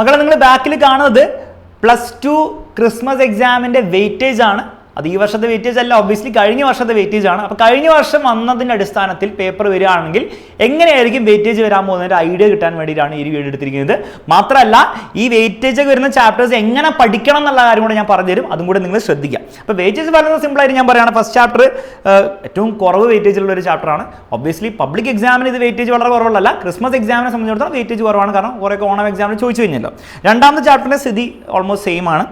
മക്കളെ നിങ്ങൾ ബാക്കിൽ കാണുന്നത് +2 ക്രിസ്മസ് എക്സാമിൻ്റെ വെയിറ്റേജ് ആണ്. അത് ഈ വർഷത്തെ വെയിറ്റേജ് അല്ല, ഒബ്വിയസ്ലി കഴിഞ്ഞ വർഷത്തെ വെയിറ്റേജ് ആണ്. അപ്പോൾ കഴിഞ്ഞ വർഷം വന്നതിൻ്റെ അടിസ്ഥാനത്തിൽ പേപ്പർ വരികയാണെങ്കിൽ എങ്ങനെയായിരിക്കും വെയിറ്റേജ് വരാൻ പോകുന്നതിൻ്റെ ഐഡിയ കിട്ടാൻ വേണ്ടിയിട്ടാണ് ഈ വീഡിയോ എടുത്തിരിക്കുന്നത്. മാത്രമല്ല ഈ വെയിറ്റേജ് ഒക്കെ വരുന്ന ചാപ്റ്റേഴ്സ് എങ്ങനെ പഠിക്കണം എന്നുള്ള കാര്യം കൂടെ ഞാൻ പറഞ്ഞുതരും, അതും കൂടെ നിങ്ങൾ ശ്രദ്ധിക്കാം. അപ്പോൾ വെയിറ്റേജ് പറയുന്നത് സിമ്പിളായിട്ട് ഞാൻ പറയുകയാണ്. ഫസ്റ്റ് ചാപ്റ്റർ ഏറ്റവും കുറവ് വെയിറ്റേജ് ഉള്ള ഒരു ചാപ്റ്ററാണ്. ഒബ്വിയസ്ലി പബ്ലിക് എക്സാമിന് ഇത് വെയിറ്റേജ് വളരെ കുറവുള്ളതല്ല, ക്രിസ്മസ് എക്സാമിനെ സംബന്ധിച്ചിടത്തോളം വെയിറ്റേജ് കുറവാണ്, കാരണം കുറേയൊക്കെ ഓണം എക്സാമിന് ചോദിച്ചു കഴിഞ്ഞല്ലോ. രണ്ടാമത്തെ ചാപ്റ്ററിൻ്റെ സ്ഥിതി ഓൾമോസ്റ്റ് സെയിം ആണ്.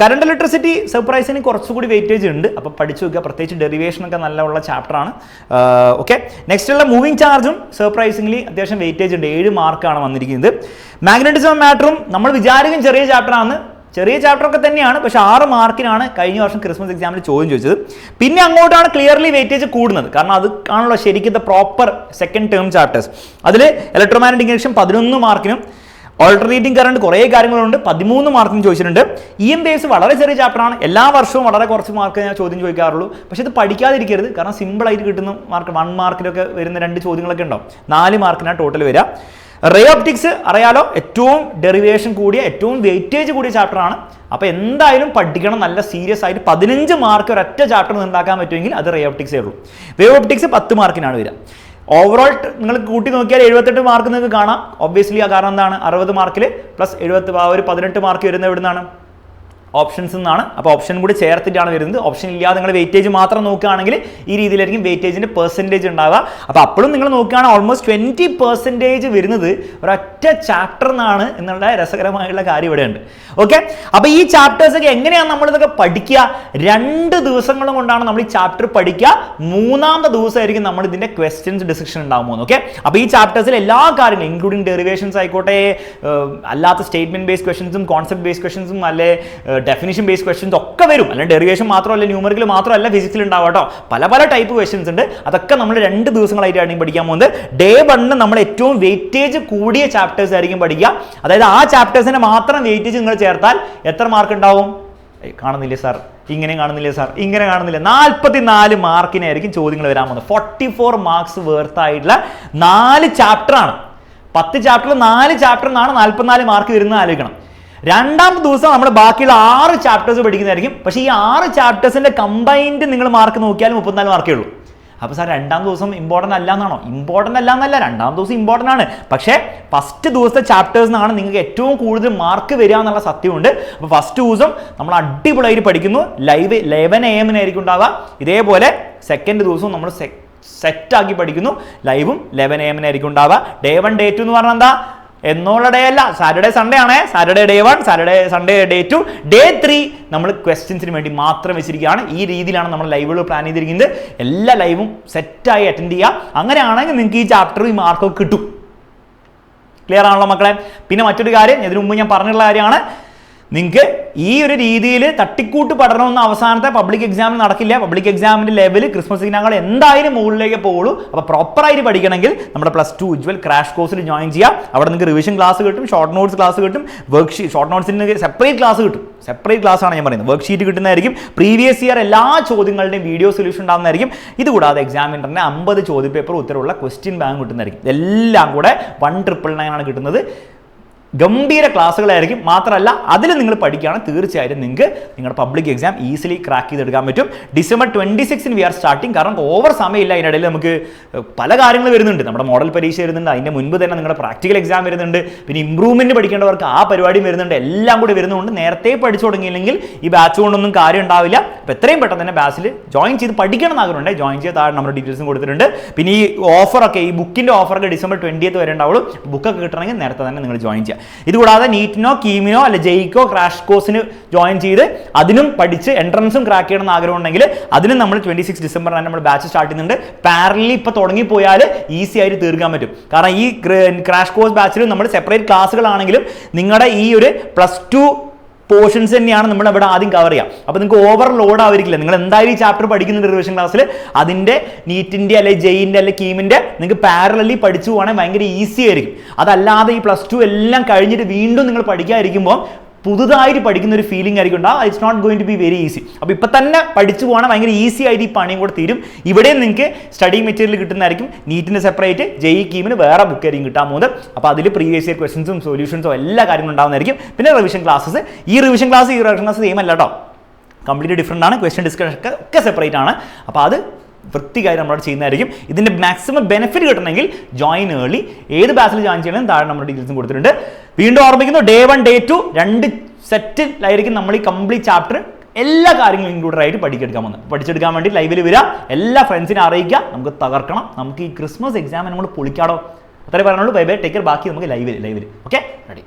കറണ്ട് ഇലക്ട്രിസിറ്റി സർപ്രൈസിന് കുറച്ചുകൂടി വെയിറ്റേജ് ഉണ്ട്, അപ്പോൾ പഠിച്ചു വെക്കുക. പ്രത്യേകിച്ച് ഡെറിവേഷനൊക്കെ നല്ല ഉള്ള ചാപ്റ്ററാണ്. ഓക്കെ, നെക്സ്റ്റ് ഉള്ള മൂവിങ് ചാർജും സർപ്രൈസിംഗ്ലി അത്യാവശ്യം വെയിറ്റേജ് ഉണ്ട്, 7 മാർക്കാണ് വന്നിരിക്കുന്നത്. മാഗ്നറ്റിസം മാറ്ററും നമ്മൾ വിചാരിക്കും ചെറിയ ചാപ്റ്ററാണ്, ചെറിയ ചാപ്റ്ററൊക്കെ തന്നെയാണ്, പക്ഷേ 6 മാർക്കിനാണ് കഴിഞ്ഞ വർഷം ക്രിസ്മസ് എക്സാമിൽ ചോദ്യം ചോദിച്ചത്. പിന്നെ അങ്ങോട്ടാണ് ക്ലിയർലി വെയിറ്റേജ് കൂടുന്നത്, കാരണം അത് ആണല്ലോ ശരിക്കും പ്രോപ്പർ സെക്കൻഡ് ടേം ചാപ്റ്റേഴ്സ്. അതിൽ ഇലക്ട്രോമാഗ്നറ്റിക് ഇൻഡക്ഷൻ 11 മാർക്കിനും ഓൾട്ടർനേറ്റിംഗ് കറണ്ട് കുറേ കാര്യങ്ങളുണ്ട്, 13 മാർക്കിനും ചോദിച്ചിട്ടുണ്ട്. EM ബേസ് വളരെ ചെറിയ ചാപ്റ്ററാണ്, എല്ലാ വർഷവും വളരെ കുറച്ച് മാർക്ക് ഞാൻ ചോദ്യം ചോദിക്കാറുള്ളൂ. പക്ഷേ ഇത് പഠിക്കാതിരിക്കരുത്, കാരണം സിമ്പിളായിട്ട് കിട്ടുന്ന മാർക്ക് 1 മാർക്കിലൊക്കെ വരുന്ന 2 ചോദ്യങ്ങളൊക്കെ ഉണ്ടാവും. 4 മാർക്കിനാണ് ടോട്ടൽ വരിക. റേ ഓപ്റ്റിക്സ് അറിയാലോ, ഏറ്റവും ഡെറിവേഷൻ കൂടിയ ഏറ്റവും വെയിറ്റേജ് കൂടിയ ചാപ്റ്ററാണ്. അപ്പോൾ എന്തായാലും പഠിക്കണം, നല്ല സീരിയസ് ആയിട്ട്. 15 മാർക്ക് ഒരൊറ്റ ചാപ്റ്റർ ഉണ്ടാക്കാൻ പറ്റുമെങ്കിൽ അത് റേ ഓപ്റ്റിക്സേ ഉള്ളൂ. വേവ് ഓപ്റ്റിക്സ് 10 മാർക്കിനാണ് വരിക. ഓവറോൾ നിങ്ങൾ കൂട്ടി നോക്കിയാൽ 78 മാർക്ക് നിങ്ങൾക്ക് കാണാം. ഒബ്വിയസ്ലി ആ കാരണം എന്താണ്, 60 മാർക്കിൽ പ്ലസ് 70 ഒരു 18 മാർക്ക് വരുന്നത് എവിടെ നിന്നാണ്? ഓപ്ഷൻസ് നിന്നാണ്. അപ്പോൾ ഓപ്ഷൻ കൂടി ചേർത്തിട്ടാണ് വരുന്നത്. ഓപ്ഷൻ ഇല്ലാതെ നിങ്ങൾ വെയിറ്റേജ് മാത്രം നോക്കുകയാണെങ്കിൽ ഈ രീതിയിലായിരിക്കും വെയിറ്റേജിൻ്റെ പെർസെൻറ്റേജ് ഉണ്ടാവുക. അപ്പോൾ അപ്പോഴും നിങ്ങൾ നോക്കുകയാണെങ്കിൽ ഓൾമോസ്റ്റ് 20% വരുന്നത് ഒരൊറ്റ ചാപ്റ്ററിനാണ് എന്നുള്ള രസകരമായുള്ള കാര്യം ഇവിടെയുണ്ട്. ഓക്കെ, അപ്പോൾ ഈ ചാപ്റ്റേഴ്സൊക്കെ എങ്ങനെയാണ് നമ്മളിതൊക്കെ പഠിക്കുക? 2 ദിവസങ്ങളും കൊണ്ടാണ് നമ്മൾ ഈ ചാപ്റ്റർ പഠിക്കുക. 3ാമത്തെ ദിവസമായിരിക്കും നമ്മൾ ഇതിൻ്റെ ക്വസ്റ്റ്യൻസ് ഡിസ്കഷൻ ഉണ്ടാകാൻ പോകുന്നത്. ഓക്കെ, അപ്പോൾ ഈ ചാപ്റ്റേഴ്സിൽ എല്ലാ കാര്യങ്ങളും ഇൻക്ലൂഡിങ് ഡെറിവേഷൻസ് ആയിക്കോട്ടെ, അല്ലാത്ത സ്റ്റേറ്റ്മെന്റ് ബേസ്ഡ് ക്വസ്റ്റ്യൻസും കോൺസെപ്റ്റ് ബേസ്ഡ് ക്വസ്റ്റ്യൻസും അല്ലെ ഡെഫിനിഷൻ ബേസ്ഡ് ക്വസ്റ്റ്യൻസ് ഒക്കെ വരും. അല്ലെങ്കിൽ ഡെറിവേഷൻ മാത്രമല്ല, ന്യൂമറിക്കൽ മാത്രമല്ല, ഫിസിക്സിൽ ഉണ്ടാവും കേട്ടോ. പല ടൈപ്പ് ക്വസ്റ്റ്യൻസ് ഉണ്ട്. അതൊക്കെ നമ്മൾ 2 ദിവസങ്ങളായിട്ടാണ് പഠിക്കാൻ പോകുന്നത്. ഡേ 1 നമ്മൾ ഏറ്റവും വെയിറ്റേജ് കൂടിയ ചാപ്റ്റേഴ്സ് ആയിരിക്കും പഠിക്കുക. അതായത് ആ ചാപ്റ്റേഴ്സിന്റെ മാത്രം വെയിറ്റേജ് നിങ്ങൾ ചേർത്താൽ എത്ര മാർക്ക് ഉണ്ടാവും? കാണുന്നില്ലേ സാർ, ഇങ്ങനെ കാണുന്നില്ലേ സാർ, ഇങ്ങനെ കാണുന്നില്ല, 44 മാർക്കിനായിരിക്കും ചോദ്യങ്ങൾ വരാൻ പോകുന്നത്. 44 മാർക്സ് വേർത്ത് ആയിട്ടുള്ള 4 ചാപ്റ്ററാണ്. 10 ചാപ്റ്ററിൽ 4 ചാപ്റ്ററിനാണ് 44 മാർക്ക് വരുന്നത് ആലോചിക്കണം. 2ാമത്തെ ദിവസം നമ്മൾ ബാക്കിയുള്ള 6 ചാപ്റ്റേഴ്സ് പഠിക്കുന്നതായിരിക്കും. പക്ഷേ ഈ 6 ചാപ്റ്റേഴ്സിന്റെ കമ്പൈൻഡ് നിങ്ങൾ മാർക്ക് നോക്കിയാൽ 34 മാർക്കേ ഉള്ളൂ. അപ്പോൾ സാർ 2ാം ദിവസം ഇമ്പോർട്ടൻ്റ് അല്ല എന്നാണോ? ഇമ്പോർട്ടൻ്റ് അല്ല എന്നല്ല, 2ാം ദിവസം ഇമ്പോർട്ടൻ്റ് ആണ്. പക്ഷേ ഫസ്റ്റ് ദിവസത്തെ ചാപ്റ്റേഴ്സിനാണ് നിങ്ങൾക്ക് ഏറ്റവും കൂടുതൽ മാർക്ക് വരിക എന്നുള്ള സത്യമുണ്ട്. അപ്പോൾ ഫസ്റ്റ് ദിവസം നമ്മൾ അടിപൊളിയായിട്ട് പഠിക്കുന്നു. ലൈവ് 11 AM ഉണ്ടാവുക. ഇതേപോലെ സെക്കൻഡ് ദിവസവും നമ്മൾ സെറ്റാക്കി പഠിക്കുന്നു. ലൈവും 11 AM ഉണ്ടാവുക. ഡേ 1 ഡേ 2 എന്ന് പറഞ്ഞാൽ എന്താ? എന്നുള്ള ഡേ അല്ല, സാറ്റർഡേ സൺഡേ ആണ്. Saturday day 1, Saturday Sunday day 2, day 3 നമ്മൾ ക്വസ്റ്റ്യൻസിന് വേണ്ടി മാത്രം വെച്ചിരിക്കുകയാണ്. ഈ രീതിയിലാണ് നമ്മൾ ലൈവുകൾ പ്ലാൻ ചെയ്തിരിക്കുന്നത്. എല്ലാ ലൈവും സെറ്റായി അറ്റൻഡ് ചെയ്യുക. അങ്ങനെയാണെങ്കിൽ നിങ്ങൾക്ക് ഈ ചാപ്റ്റർ ഈ മാർക്കൊക്കെ കിട്ടും. ക്ലിയർ ആണല്ലോ മക്കളെ? പിന്നെ മറ്റൊരു കാര്യം, ഇതിനു മുമ്പ് ഞാൻ പറഞ്ഞിട്ടുള്ള കാര്യമാണ്, നിങ്ങൾക്ക് ഈ ഒരു രീതിയിൽ തട്ടിക്കൂട്ട് പഠനമൊന്നും അവസാനത്തെ പബ്ലിക് എക്സാമിൽ നടക്കില്ല. പബ്ലിക് എക്സാമിൻ്റെ ലെവൽ ക്രിസ്മസിനേക്കാൾ എന്തായാലും മുകളിലേക്ക് പോകുള്ളൂ. അപ്പോൾ പ്രോപ്പറായിട്ട് പഠിക്കണമെങ്കിൽ നമ്മുടെ +2 ഉജ്വൽ ക്രാഷ് കോഴ്സിൽ ജോയിൻ ചെയ്യാം. അവിടെ നിങ്ങൾക്ക് റിവിഷൻ ക്ലാസ് കിട്ടും, ഷോർട്ട് നോട്ട്സ് ക്ലാസ് കിട്ടും, വർക്ക്ഷീറ്റ് ഷോർട്ട് നോട്ട്സിന് സെപ്പറേറ്റ് ക്ലാസ് കിട്ടും. സെപ്പറേറ്റ് ക്ലാസ് ആണ് ഞാൻ പറയുന്നത്. വർക്ക്ഷീറ്റ് കിട്ടുന്നതായിരിക്കും. പ്രീവിയസ് ഇയർ എല്ലാ ചോദ്യങ്ങളുടെയും വീഡിയോ സൊല്യൂഷൻ ഉണ്ടാകുന്നതായിരിക്കും. ഇതുകൂടാതെ എക്സാമിനറിന് 50 ചോദ്യപേപ്പർ ഉത്തരവുള്ള ക്വസ്റ്റ്യൻ ബാങ്ക് കിട്ടുന്നതായിരിക്കും. എല്ലാം കൂടെ 1,999 ആണ് കിട്ടുന്നത്. ഗംഭീര ക്ലാസ്സുകളായിരിക്കും. മാത്രമല്ല അതിൽ നിങ്ങൾ പഠിക്കുകയാണെങ്കിൽ തീർച്ചയായിട്ടും നിങ്ങൾക്ക് നിങ്ങളുടെ പബ്ലിക് എക്സാം ഈസിലി ക്രാക്ക് ചെയ്തെടുക്കാൻ പറ്റും. December 26 we are starting. കാരണം ഓവർ സമയമില്ല. അതിനിടയിൽ നമുക്ക് പല കാര്യങ്ങൾ വരുന്നുണ്ട്. നമ്മുടെ മോഡൽ പരീക്ഷ വരുന്നുണ്ട്, അതിൻ്റെ മുൻപ് തന്നെ നിങ്ങളുടെ പ്രാക്ടിക്കൽ എക്സാം വരുന്നുണ്ട്, പിന്നെ ഇംപ്രൂവ്മെൻറ്റ് പഠിക്കേണ്ടവർക്ക് ആ പരിപാടിയും വരുന്നുണ്ട്. എല്ലാം കൂടി വരുന്നതുകൊണ്ട് നേരത്തെ പഠിച്ചു തുടങ്ങിയില്ലെങ്കിൽ ഈ ബാച്ച് കൊണ്ടൊന്നും കാര്യം ഉണ്ടാവില്ല. അപ്പോൾ എത്രയും പെട്ടെന്ന് തന്നെ ബാച്ചിൽ ജോയിൻ ചെയ്ത് പഠിക്കണം എന്നാഗ്രഹമുണ്ട്. ജോയിൻ ചെയ്ത് താഴെ നമ്മുടെ ഡീറ്റെയിൽസും കൊടുത്തിട്ടുണ്ട്. പിന്നെ ഈ ഓഫറൊക്കെ, ഈ ബുക്കിൻ്റെ ഓഫറൊക്കെ December 20 വരെ ഉണ്ടാവുള്ളൂ. ബുക്കൊക്കെ കിട്ടണമെങ്കിൽ നേരത്തെ തന്നെ നിങ്ങൾ ജോയിൻ ചെയ്യുക. ഇതുകൂടാതെ നീറ്റിനോ കീമിനോ അല്ലെ ജെയ്ക്കോ ക്രാഷ് കോഴ്സിന് ജോയിൻ ചെയ്ത് അതിനും പഠിച്ച് എൻട്രൻസും ക്രാക്ക് ചെയ്യണമെന്ന് ആഗ്രഹം ഉണ്ടെങ്കിൽ അതിനും നമ്മൾ 26 ഡിസംബർ നമ്മൾ ബാച്ച് സ്റ്റാർട്ട് ചെയ്യുന്നുണ്ട്. പാരലി ഇപ്പോൾ തുടങ്ങിപ്പോയാൽ ഈസി ആയിട്ട് തീർക്കാൻ പറ്റും. കാരണം ഈ ക്രാഷ് കോഴ്സ് ബാച്ചിൽ നമ്മൾ സെപ്പറേറ്റ് ക്ലാസ്സുകളാണെങ്കിലും നിങ്ങളുടെ ഈ ഒരു +2 പോർഷൻസ് തന്നെയാണ് നമ്മൾ ഇവിടെ ആദ്യം കവർ ചെയ്യുക. അപ്പോൾ നിങ്ങൾക്ക് ഓവർലോഡ് ആയിരിക്കില്ല. നിങ്ങൾ എന്തായാലും ഈ ചാപ്റ്റർ പഠിക്കുന്നുണ്ട് റിവിഷൻ ക്ലാസ്സിൽ, അതിൻ്റെ നീറ്റിൻ്റെ അല്ലെ ജെയിൻ്റെ അല്ലെ കീമിൻ്റെ നിങ്ങൾക്ക് പാരലലി പഠിച്ചു പോകണമെങ്കിൽ ഭയങ്കര ഈസി ആയിരിക്കും. അതല്ലാതെ ഈ +2 എല്ലാം കഴിഞ്ഞിട്ട് വീണ്ടും നിങ്ങൾ പഠിക്കാതിരിക്കുമ്പോൾ പുതുതായിട്ട് പഠിക്കുന്ന ഒരു ഫീലിംഗ് ആയിരിക്കും ഉണ്ടാവും. It's not going to be very easy. അപ്പോൾ ഇപ്പം തന്നെ പഠിച്ചു പോകണം, ഭയങ്കര ഈസി ആയിട്ട് ഈ പണിയും കൂടെ തീരും. ഇവിടെയും നിങ്ങൾക്ക് സ്റ്റഡി മെറ്റീരിയൽ കിട്ടുന്നതായിരിക്കും. നീറ്റിന് സെപ്പറേറ്റ്, JEE കീമിന് വേറെ ബുക്ക് ആയിരിക്കും കിട്ടാൻ പോകുന്നത്. അപ്പോൾ അതിൽ പ്രീവിയസ് ഇയർ ക്വസ്റ്റൻസും സൊല്യൂഷൻസും എല്ലാ കാര്യങ്ങളും ഉണ്ടാവുന്നതായിരിക്കും. പിന്നെ റിവിഷൻ ക്ലാസ്സസ്, ഈ റിവിഷൻ ക്ലാസ് സെയിം അല്ല കേട്ടോ, കംപ്ലീറ്റ് ഡിഫറെൻ്റ് ആണ്. ക്വസ്റ്റ്യൻ ഡിസ്കഷൻ ഒക്കെ സെപ്പറേറ്റ് ആണ്. അപ്പോൾ അത് വൃത്തിക്കായി നമ്മളോട് ചെയ്യുന്നതായിരിക്കും. ഇതിൻ്റെ മാക്സിമം ബെനിഫിറ്റ് കിട്ടണമെങ്കിൽ ജോയിൻ ഏർലി. ഏത് ബാച്ചിൽ ജോയിൻ ചെയ്യണം താഴെ നമ്മുടെ ഡീറ്റെയിൽസും കൊടുത്തിട്ടുണ്ട്. വീണ്ടും ഓർമ്മിക്കുന്നു, Day 1 Day 2 2 സെറ്റിലായിരിക്കും നമ്മൾ ഈ കംപ്ലീറ്റ് ചാപ്റ്റർ എല്ലാ കാര്യങ്ങളും ഇൻക്ലൂഡഡ് ആയിട്ട് പഠിച്ചെടുക്കാൻ വേണ്ടി ലൈവിൽ വരിക. എല്ലാ ഫ്രണ്ട്സിനെ അറിയിക്കുക. നമുക്ക് തകർക്കണം, നമുക്ക് ഈ ക്രിസ്മസ് എക്സാമിനെ നമ്മൾ പൊളിക്കാടോ. അത്രേ പറയാനുള്ളൂ. Bye bye, take care. ബാക്കി നമുക്ക് ലൈവിൽ. Okay, ready.